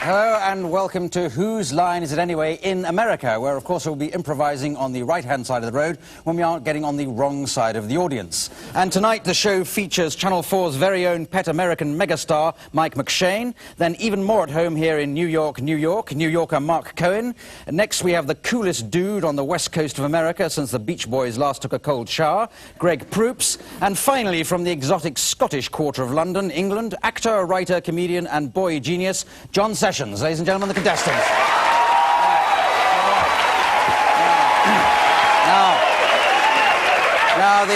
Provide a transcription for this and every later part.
Hello and welcome to Whose Line Is It Anyway in America, where of course we'll be improvising on the right-hand side of the road when we aren't getting on the wrong side of the audience. And tonight the show features Channel 4's very own pet American megastar Mike McShane, then even more at home here in New York, New Yorker Mark Cohen. And next we have the coolest dude on the west coast of America since the Beach Boys last took a cold shower, Greg Proops. And finally from the exotic Scottish quarter of London, England, actor, writer, comedian and boy genius John Sessions. Ladies and gentlemen, the contestants. Now,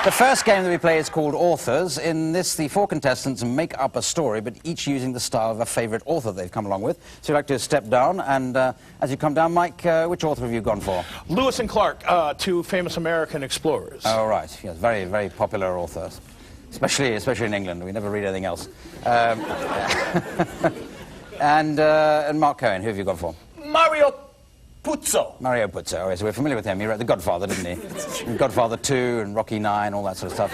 the first game that we play is called Authors. In this, the four contestants make up a story, but each using the style of a favourite author they've come along with. So you'd like to step down, and as you come down, Mike, which author have you gone for? Lewis and Clark, two famous American explorers. Oh, right. Yes, very, very popular authors, especially in England. We never read anything else. And Mark Cohen, who have you gone for? Mario Puzo. Mario Puzo. Oh, so we're familiar with him. He wrote The Godfather, didn't he? Godfather 2 and Rocky 9, all that sort of stuff.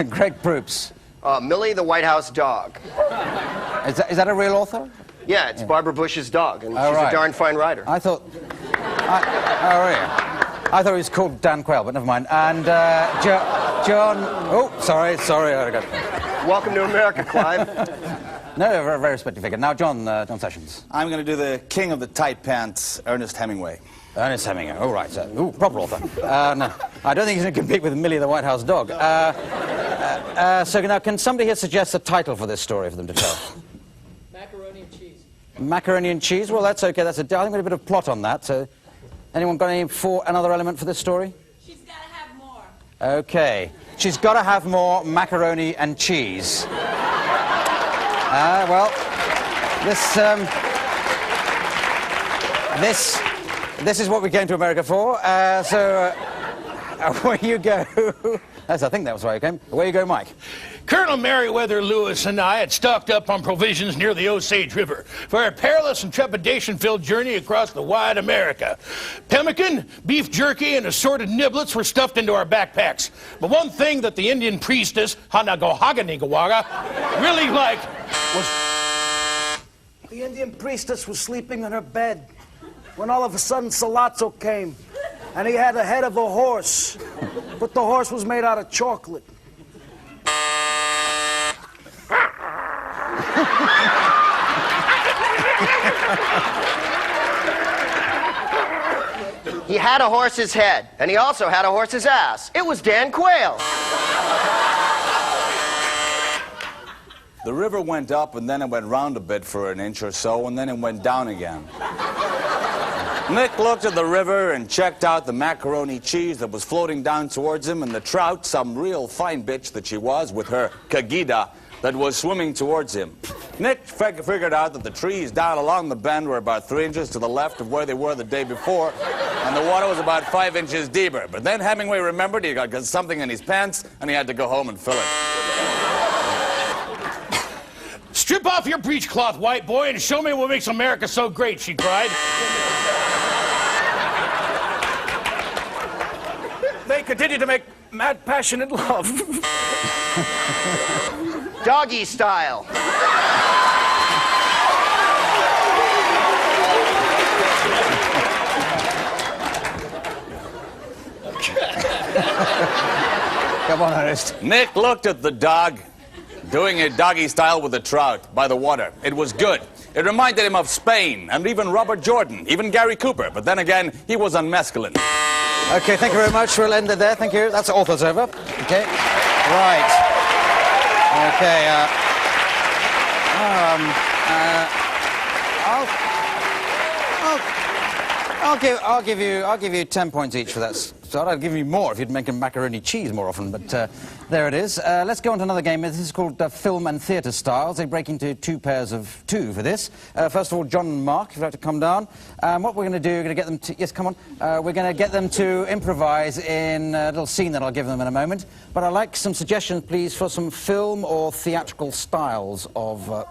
Greg Proops. Millie the White House dog. Is that a real author? Yeah, it's Barbara Bush's dog, and she's right. a darn fine writer. I thought... oh, really? I thought he was called Dan Quayle, but never mind. And John... Oh, sorry. Welcome to America, Clive. No, very, very respected figure. Now, John Sessions. I'm going to do the king of the tight pants, Ernest Hemingway. Ernest Hemingway. Oh, right. Ooh, proper author. No, I don't think he's going to compete with Millie the White House dog. So now, can somebody here suggest a title for this story for them to tell? Macaroni and cheese. Macaroni and cheese? Well, that's okay. I think we have a bit of plot on that. So, anyone got another element for this story? She's got to have more. Okay. She's got to have more macaroni and cheese. Well, this is what we came to America for. Away you go. I think that was why you came. Away you go, Mike. Colonel Meriwether Lewis and I had stocked up on provisions near the Osage River for a perilous and trepidation-filled journey across the wide America. Pemmican, beef jerky, and assorted niblets were stuffed into our backpacks. But one thing that the Indian priestess, Hanagohaganigawaga, really liked was... The Indian priestess was sleeping in her bed when all of a sudden Salazzo came, and he had the head of a horse, but the horse was made out of chocolate. He had a horse's head, and he also had a horse's ass. It was Dan Quayle. The river went up, and then it went round a bit for an inch or so, and then it went down again. Nick looked at the river and checked out the macaroni cheese that was floating down towards him, and the trout, some real fine bitch that she was, with her kagida, that was swimming towards him. Nick figured out that the trees down along the bend were about 3 inches to the left of where they were the day before, and the water was about 5 inches deeper. But then Hemingway remembered he got something in his pants, and he had to go home and fill it. "Strip off your breechcloth, white boy, and show me what makes America so great," she cried. They continue to make mad, passionate love. Doggy style. Come on, Ernest. Nick looked at the dog doing a doggy style with the trout by the water. It was good. It reminded him of Spain and even Robert Jordan, even Gary Cooper. But then again, he was on mescaline. Okay, thank you very much. We'll end it there. Thank you. That's Authors over. Okay. Right. Okay. I'll give you 10 points each for that start. I'd give you more if you'd make a macaroni cheese more often, but there it is. Let's go on to another game. This is called Film and Theatre Styles. They break into two pairs of two for this. First of all, John and Mark, if you'd like to come down. What we're going to do, we're going to get them to... Yes, come on. We're going to get them to improvise in a little scene that I'll give them in a moment. But I'd like some suggestions, please, for some film or theatrical styles of...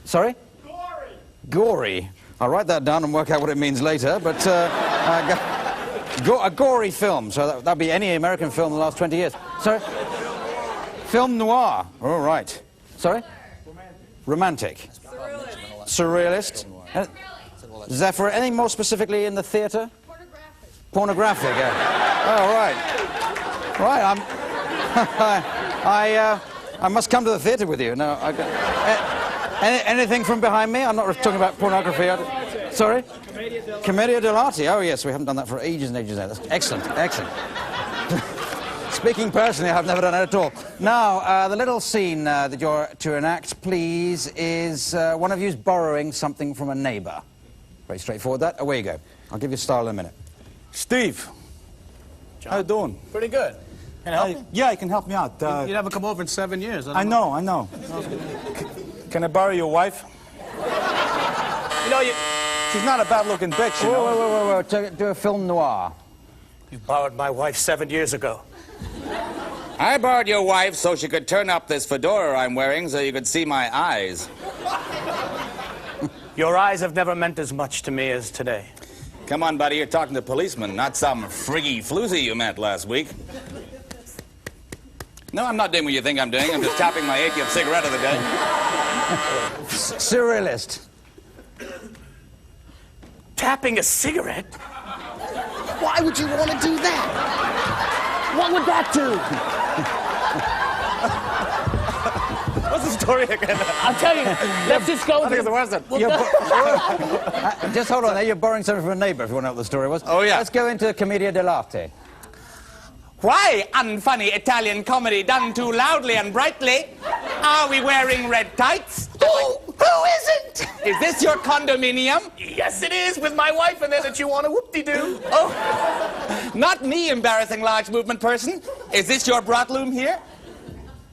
Sorry? Gory. Gory. I'll write that down and work out what it means later, but a gory film, so that'd be any American film in the last 20 years. Sorry? Film noir. All right. Sorry? Romantic. Thrilling. Surrealist. Zephyr, anything more specifically in the theatre? Pornographic, yeah. Oh, right. Right, I must come to the theatre with you. No, anything from behind me? I'm not talking about pornography. Sorry? Commedia dell'arte. Oh, yes, we haven't done that for ages and ages now. That's excellent, excellent. Speaking personally, I've never done it at all. Now, the little scene that you're to enact, please, is one of you's borrowing something from a neighbour. Very straightforward, that. Away you go. I'll give you style in a minute. Steve, how you doing? Pretty good. Can I help you? Yeah, you can help me out. You haven't come over in 7 years. I know. Can I borrow your wife? You know, She's not a bad-looking bitch, you know. Whoa. Do a film noir. You borrowed my wife 7 years ago. I borrowed your wife so she could turn up this fedora I'm wearing so you could see my eyes. Your eyes have never meant as much to me as today. Come on, buddy, you're talking to policemen, not some friggy floozy you met last week. No, I'm not doing what you think I'm doing. I'm just tapping my 80th cigarette of the day. Surrealist. Tapping a cigarette? Why would you want to do that? What would that do? What's the story again? I'll tell you. Let's just go with the Western. Just hold on there. You're borrowing something from a neighbour, if you want to know what the story was. Oh, yeah. Let's go into Commedia dell'arte. Why, unfunny Italian comedy done too loudly and brightly? Are we wearing red tights? Who isn't? Is this your condominium? Yes, it is, with my wife in there that you want to whoop-de-doo. Oh, not me, embarrassing large movement person. Is this your brothloom here?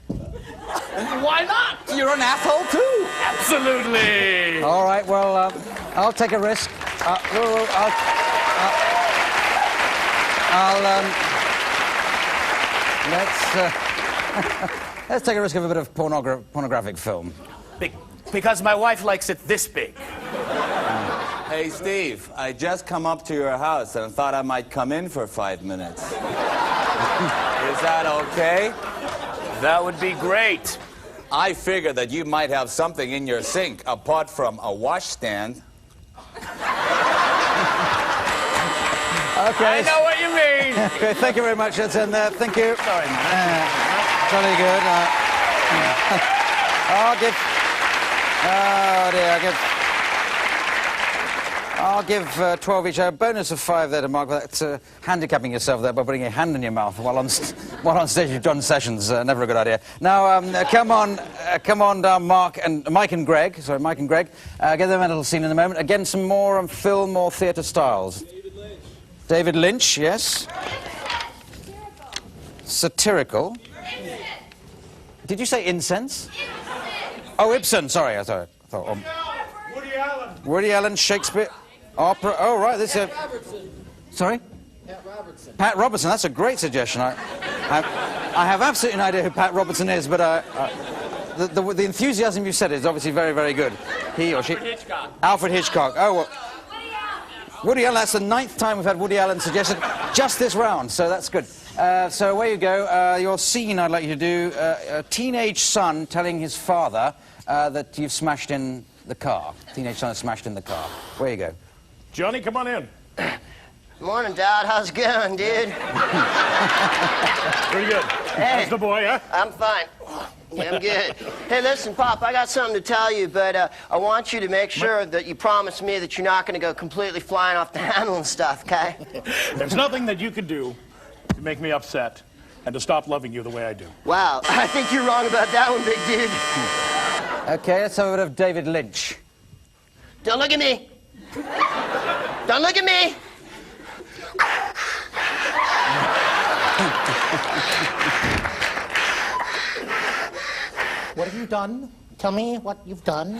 Why not? You're an asshole, too. Absolutely. All right, well, I'll take a risk. Let's take a risk of a bit of pornographic film. Because my wife likes it this big. Hey, Steve, I just come up to your house and thought I might come in for 5 minutes. Is that okay? That would be great. I figure that you might have something in your sink apart from a washstand. Okay. I know what you mean. Okay, thank you very much. That's in there. Thank you. Sorry, man. Jolly good. I'll give 12 each. A bonus of 5 there to Mark. That's handicapping yourself there by putting your hand in your mouth while on stage with John Sessions. Never a good idea. Now, come on, Mike and Greg. Sorry, Mike and Greg. Get them a little scene in a moment. Again, some more film or theatre styles. David Lynch, yes. Satirical. Did you say incense? Oh, Ibsen. Sorry, I thought. Woody Allen. Woody Allen, Shakespeare, opera. Oh, right. This is. Robertson. Sorry. Pat Robertson. Pat Robertson. That's a great suggestion. I have absolutely no idea who Pat Robertson is, but the enthusiasm you said is obviously very, very good. He or she. Alfred Hitchcock. Oh, well. Woody Allen, that's the 9th time we've had Woody Allen suggested just this round, so that's good. So away you go. Your scene I'd like you to do, a teenage son telling his father that you've smashed in the car. Teenage son has smashed in the car. Where you go? Johnny, come on in. Morning, Dad. How's it going, dude? Pretty good. Hey. How's the boy, huh? I'm fine. Yeah, I'm good. Hey, listen, Pop, I got something to tell you, but I want you to make sure that you promise me that you're not going to go completely flying off the handle and stuff, okay? There's nothing that you could do to make me upset and to stop loving you the way I do. Wow, I think you're wrong about that one, big dude. Okay, let's have a bit of David Lynch. Don't look at me. Don't look at me. What have you done? Tell me what you've done.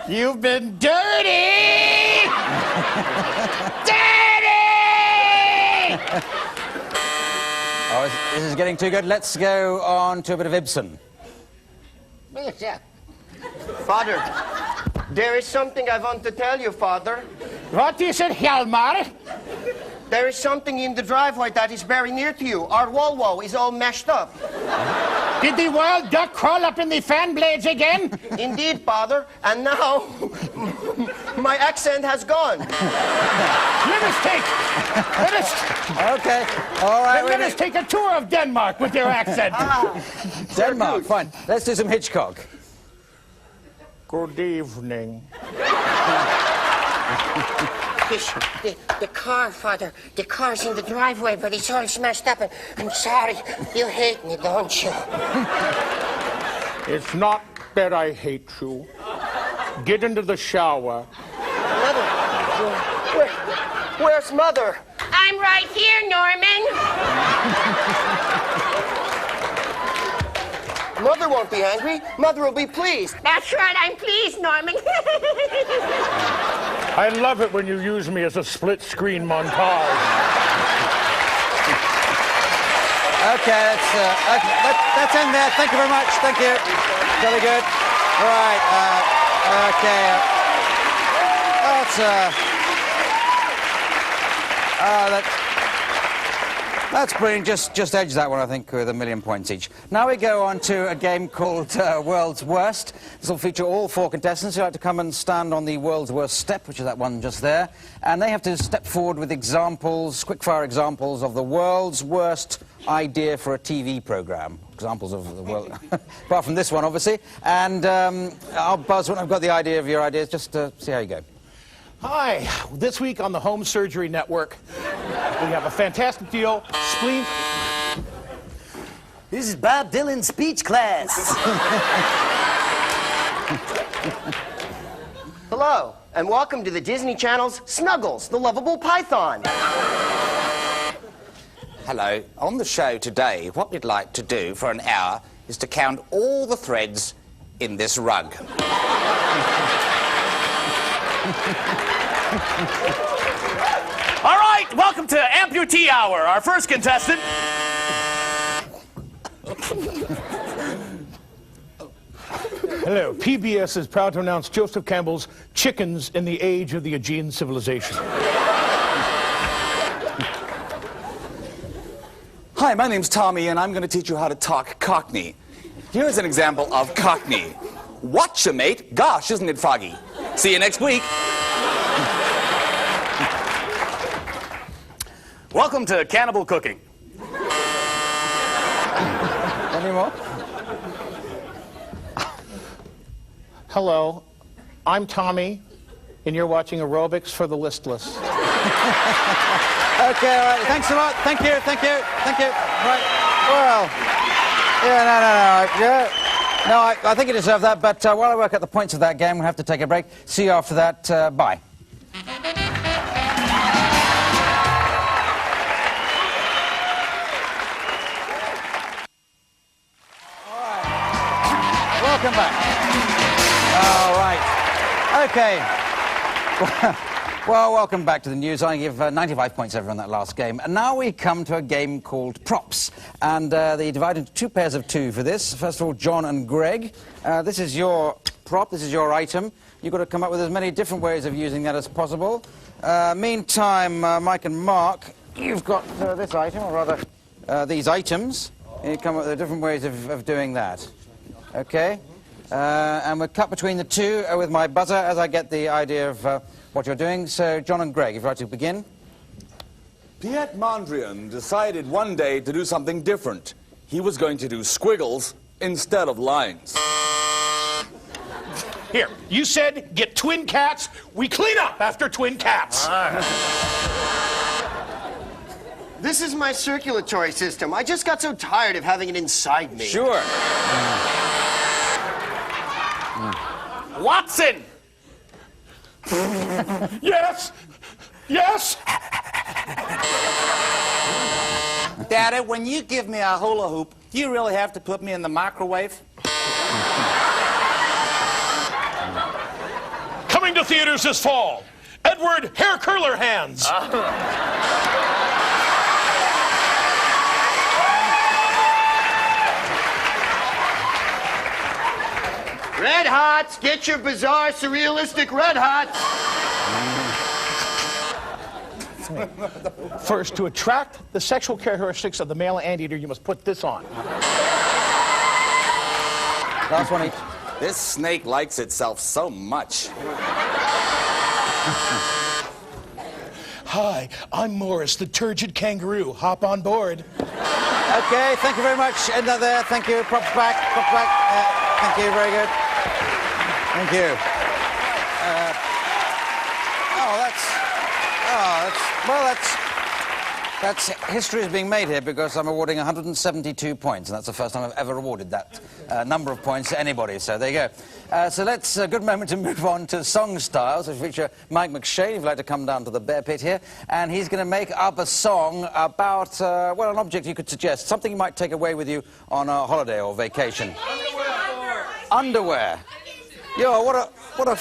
You've been dirty! Dirty! Oh, this is getting too good. Let's go on to a bit of Ibsen. Father, there is something I want to tell you, Father. What is it, Hjalmar? There is something in the driveway that is very near to you. Our Volvo is all meshed up. Did the wild duck crawl up in the fan blades again? Indeed, Father. And now, my accent has gone. Okay, all right. Let us take a tour of Denmark with your accent. Denmark, fine. Let's do some Hitchcock. Good evening. The car, Father. The car's in the driveway, but it's all smashed up. And I'm sorry. You hate me, don't you? It's not that I hate you. Get into the shower. Mother, where's Mother? I'm right here, Norman. Mother won't be angry. Mother will be pleased. That's right, I'm pleased, Norman. I love it when you use me as a split-screen montage. Okay, let's end there. Thank you very much. Thank you. Really good. All right. Okay. That's brilliant. Just edge that one, I think, with 1 million points each. Now we go on to a game called World's Worst. This will feature all 4 contestants who like to come and stand on the World's Worst step, which is that one just there. And they have to step forward with examples, quick-fire examples of the world's worst idea for a TV programme. Examples of the world, apart from this one, obviously. And I'll buzz when I've got the idea of your ideas, just to see how you go. Hi. This week on the Home Surgery Network, we have a fantastic deal. Spleen. This is Bob Dylan's speech class. Hello, and welcome to the Disney Channel's Snuggles, the Lovable Python. Hello. On the show today, what we'd like to do for an hour is to count all the threads in this rug. All right, welcome to Amputee Hour. Our first contestant. Hello. PBS is proud to announce Joseph Campbell's Chickens in the Age of the Aegean Civilization. Hi, my name's Tommy, and I'm going to teach you how to talk Cockney. Here's an example of Cockney. Watcha, mate. Gosh, isn't it foggy? See you next week. Welcome to Cannibal Cooking. Any more? Hello. I'm Tommy, and you're watching Aerobics for the Listless. Okay, all right. Thanks a lot. Thank you. Right. Well, I think you deserve that, but while I work out the points of that game, we'll have to take a break. See you after that. Bye. All right. Welcome back. All right. Okay. Well, welcome back to the news. I give 95 points over on that last game. And now we come to a game called Props. And they divide into 2 pairs of 2 for this. First of all, John and Greg. This is your prop. This is your item. You've got to come up with as many different ways of using that as possible. Meantime, Mike and Mark, you've got this item, or rather, these items. You come up with different ways of doing that. Okay? And we'll cut between the 2 with my buzzer as I get the idea of what you're doing. So, John and Greg, if you'd like to begin. Piet Mondrian decided one day to do something different. He was going to do squiggles instead of lines. Here, you said get twin cats. We clean up after twin cats. This is my circulatory system. I just got so tired of having it inside me. Sure. Watson! Yes. Yes. Daddy, when you give me a hula hoop, do you really have to put me in the microwave? Coming to theaters this fall, Edward Hair Curler Hands. Red Hots, get your bizarre, surrealistic Red Hots. First, to attract the sexual characteristics of the male anteater, you must put this on. Last one each. This snake likes itself so much. Hi, I'm Morris, the turgid kangaroo. Hop on board. Okay, thank you very much. End that there. Thank you. Props back. Props back. Thank you. Very good. Thank you. That's history is being made here because I'm awarding 172 points, and that's the first time I've ever awarded that number of points to anybody. So there you go. So let's a good moment to move on to song styles, which feature Mike McShane. If you'd like to come down to the bear pit here, and he's going to make up a song about well, an object you could suggest, something you might take away with you on a holiday or vacation. Underwear. Yo, what a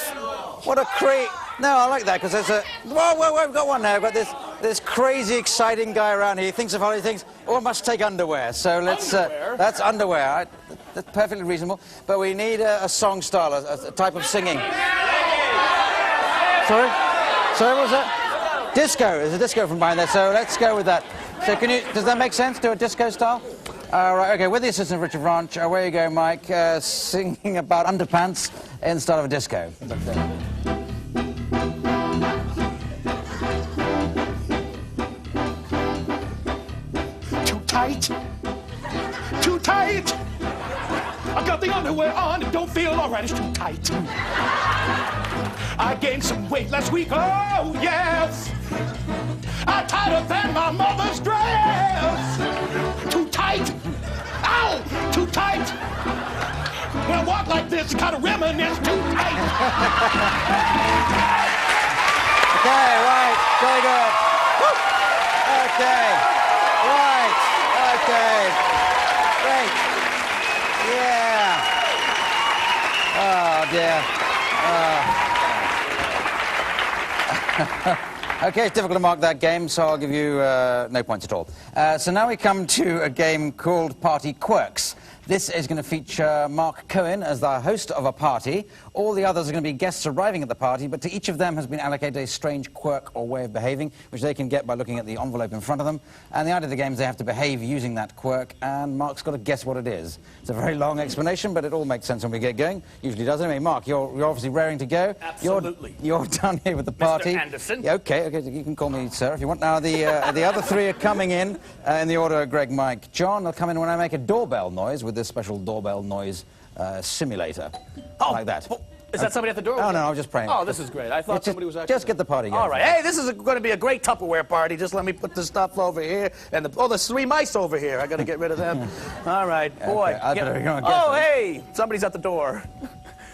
great. No, I like that because there's a. Whoa, we've got one now. We've got this crazy, exciting guy around here. He thinks of holiday things. Oh, must take underwear. So let's. That's underwear. That's perfectly reasonable. But we need a song style, a type of singing. Sorry, what was that? Disco. There's a disco from behind there. So let's go with that. So can you? Does that make sense? Do a disco style? Right, okay, with the assistance of Richard Ranch, away you go, Mike, singing about underpants in the style of a disco. Too tight. Too tight. I got the underwear on, it don't feel all right, it's too tight. I gained some weight last week, oh yes. I'm tighter than my mother's dress. Too tight. Ow! Too tight. When I walk like this, kind of reminisce. Too tight. Okay, right. Very good. Woo. Okay. Right. Okay. Great. Yeah. Oh, dear. Okay, it's difficult to mark that game, so I'll give you no points at all. So now we come to a game called Party Quirks. This is going to feature Mark Cohen as the host of a party. All the others are going to be guests arriving at the party, but to each of them has been allocated a strange quirk or way of behaving, which they can get by looking at the envelope in front of them. And the idea of the game is they have to behave using that quirk, and Mark's got to guess what it is. It's a very long explanation, but it all makes sense when we get going. Usually does. Anyway, Mark, you're obviously raring to go. Absolutely. You're down here with the party. Mr. Anderson. Yeah, okay, you can call me sir if you want. Now, the other three are coming in the order of Greg, Mike, John. They'll come in when I make a doorbell noise with this special doorbell noise simulator. Like that. Oh, is that somebody at the door? Oh, no, I was just praying. Oh, this is great. I thought somebody was actually... Just get the party going. All right. Hey, this is going to be a great Tupperware party. Just let me put the stuff over here. And there's 3 mice over here. I got to get rid of them. All right. Boy. Okay, I better go and get Oh, them. hey. Somebody's at the door.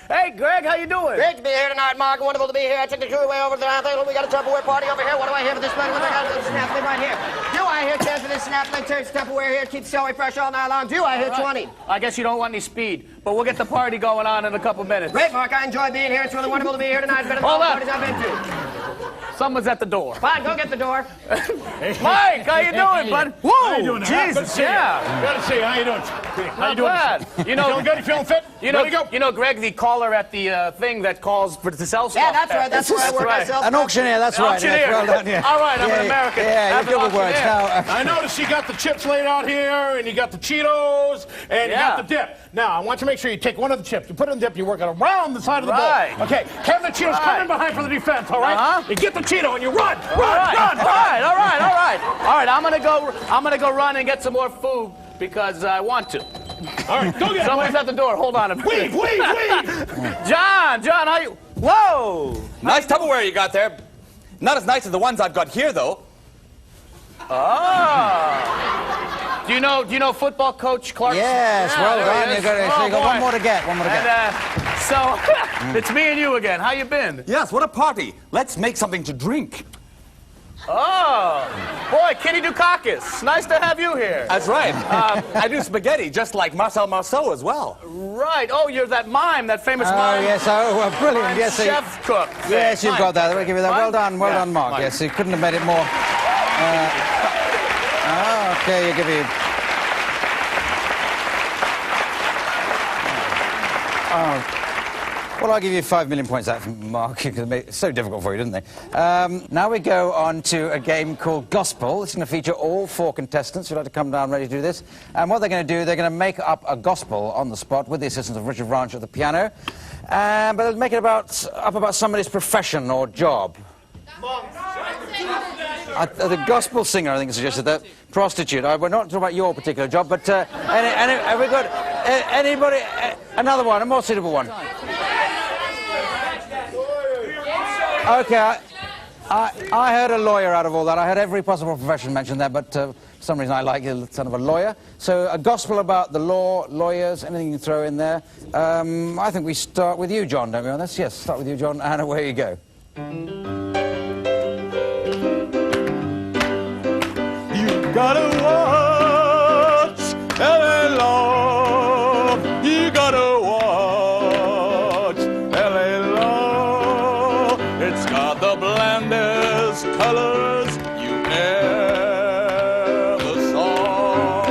Hey, Greg, how you doing? Great to be here tonight, Mark. Wonderful to be here. I took the crew away over to the house. We got a Tupperware party over here. What do I hear for this one? What do I got for this snap right here? Do I hear 10 for this snap link turns Tupperware here? Keeps celery fresh all night long. Do I hear 20? I guess you don't want any speed, but we'll get the party going on in a couple minutes. Great, Mark. I enjoy being here. It's really wonderful to be here tonight. Better than all the parties I've been to. Someone's at the door. Fine, go get the door. Mike, how you doing, bud? Whoa, How you doing? Jesus, Good to see you. yeah. Good to see you. How you doing? How you doing? Bad. You know, feeling good? You feeling fit? Ready to go? You know, Greg, the caller at the thing that calls to sell stuff. Yeah, that's right. That's where I work myself. An auctioneer, that's right. Auctioneer. Yes, well done, yeah. All right, I'm an American. Yeah, I'm you're an good with words. auctioneer. Now, I noticed you got the chips laid out here, and you got the Cheetos, and you got the dip. Now, I want you to make sure you take one of the chips, you put it in the dip, you work it around the side of the Right. bowl. Okay, Kevin the Cheetos, come in behind for the defense, all right? Uh-huh. You get the Cheeto and you run, All right, run. all right. I'm gonna go run and get some more food because I want to. All right, go get Someone's it. at the door. Hold on a minute. Weave. John, how you? Whoa! Nice Tupperware you got there. Not as nice as the ones I've got here, though. Oh. Do you know football coach Clark? yes, Yeah, well there done. he You is. got Oh, one boy. more to get. One more to get. And so it's me and you again. How you been? Yes, what a party. Let's make something to drink. Oh, boy, Kitty Dukakis. Nice to have you here. That's right. I do spaghetti, just like Marcel Marceau as well. Right. Oh, you're that mime, that famous Oh, mime. yes, well, brilliant. mime Yes, chef cook. yes, you've got that. I'll give you that. Well done, Yeah. Mark. Mike. Yes, you couldn't have made it more. Okay, you give me. Well, I'll give you 5 million points out, Mark, because it made it so difficult for you, didn't they? Now we go on to a game called Gospel. It's going to feature all 4 contestants who'd like to come down ready to do this. And what they're going to do, they're going to make up a gospel on the spot with the assistance of Richard Ranch at the piano. But they'll make it up about somebody's profession or job. The gospel singer, I think, suggested that. Prostitute. We're not talking about your particular job, but have we got anybody? Another one, a more suitable one. Okay, I heard a lawyer out of all that. I heard every possible profession mentioned there, but for some reason I like the sound of a lawyer. So a gospel about the law, lawyers, anything you can throw in there. I think we start with you, John, don't we, on this? Yes, start with you, John, and away you go. You gotta watch L.A. Law. You gotta watch L.A. Law. It's got the blandest colors you ever saw.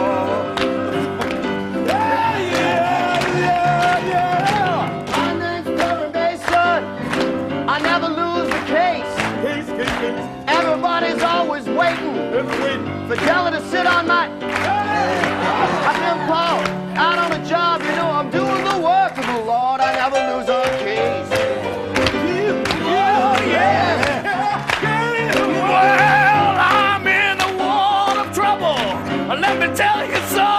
My name's Kevin Mason. I never lose the case. Everybody's always waiting for Della to sit on my... I've been Paul, out on a job, you know, I'm doing the work of the Lord. I never lose a case. Well, I'm in a world of trouble. Let me tell you so.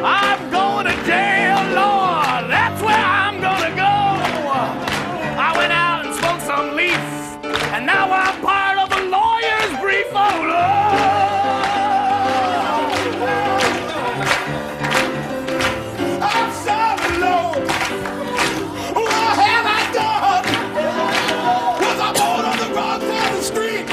I'm going to jail, Lord. That's where I'm gonna go. I went out and smoked some leaf, and now I'm part of a lawyer's brief. Oh, Lord. I'm sorry, Lord. What have I done? Was I born on the wrong side of the street?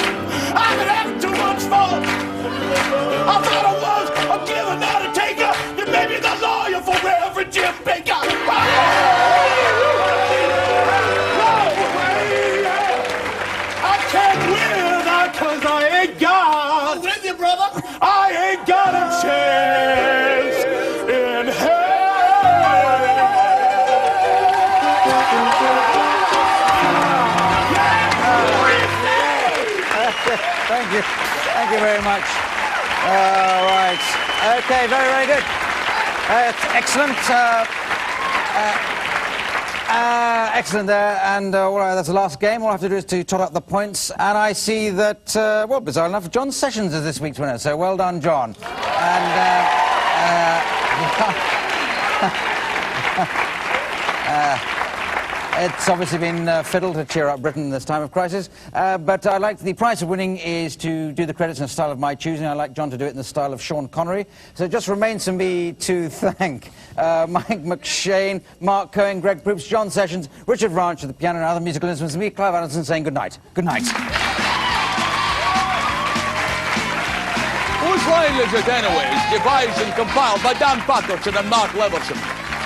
I've been having too much fun. I thought I was a giver, not a taker. You made me the lawyer for Reverend Jim Baker. I can't win because I ain't got. I'm with you, brother. I ain't got a chance in Thank you. Thank you very much. All right. Okay, very, very good. Excellent. Excellent there. And all right, that's the last game. All I have to do is to tot up the points. And I see that, well, bizarre enough, John Sessions is this week's winner. So well done, John. It's obviously been fiddle to cheer up Britain in this time of crisis, but I like the price of winning is to do the credits in a style of my choosing. I like John to do it in the style of Sean Connery. So it just remains for me to thank Mike McShane, Mark Cohen, Greg Proops, John Sessions, Richard Ranch at the piano and other musical instruments, and me, Clive Anderson, saying good night. Good night. Whose Line Is It Anyways? Devised and compiled by Dan Patterson and Mark Leverson.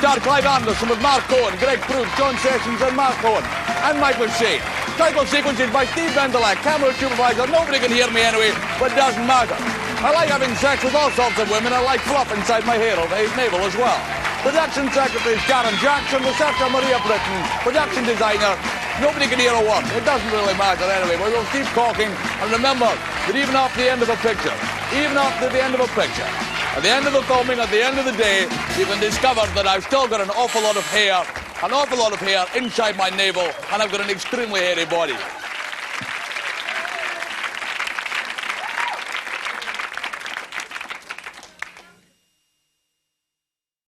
Star Clive Anderson with Mark Cohen, Greg Proops, John Sessions and Mark Cohen, and Mike McShane. Title sequences by Steve Bendelak, camera supervisor. Nobody can hear me anyway, but it doesn't matter. I like having sex with all sorts of women. I like fluff inside my hair over navel as well. Production secretary is Karen Jackson, researcher Maria Britton, production designer. Nobody can hear a word. It doesn't really matter anyway, but we'll keep talking. And remember that even after the end of a picture, at the end of the filming, at the end of the day, you can discover that I've still got an awful lot of hair inside my navel, and I've got an extremely hairy body.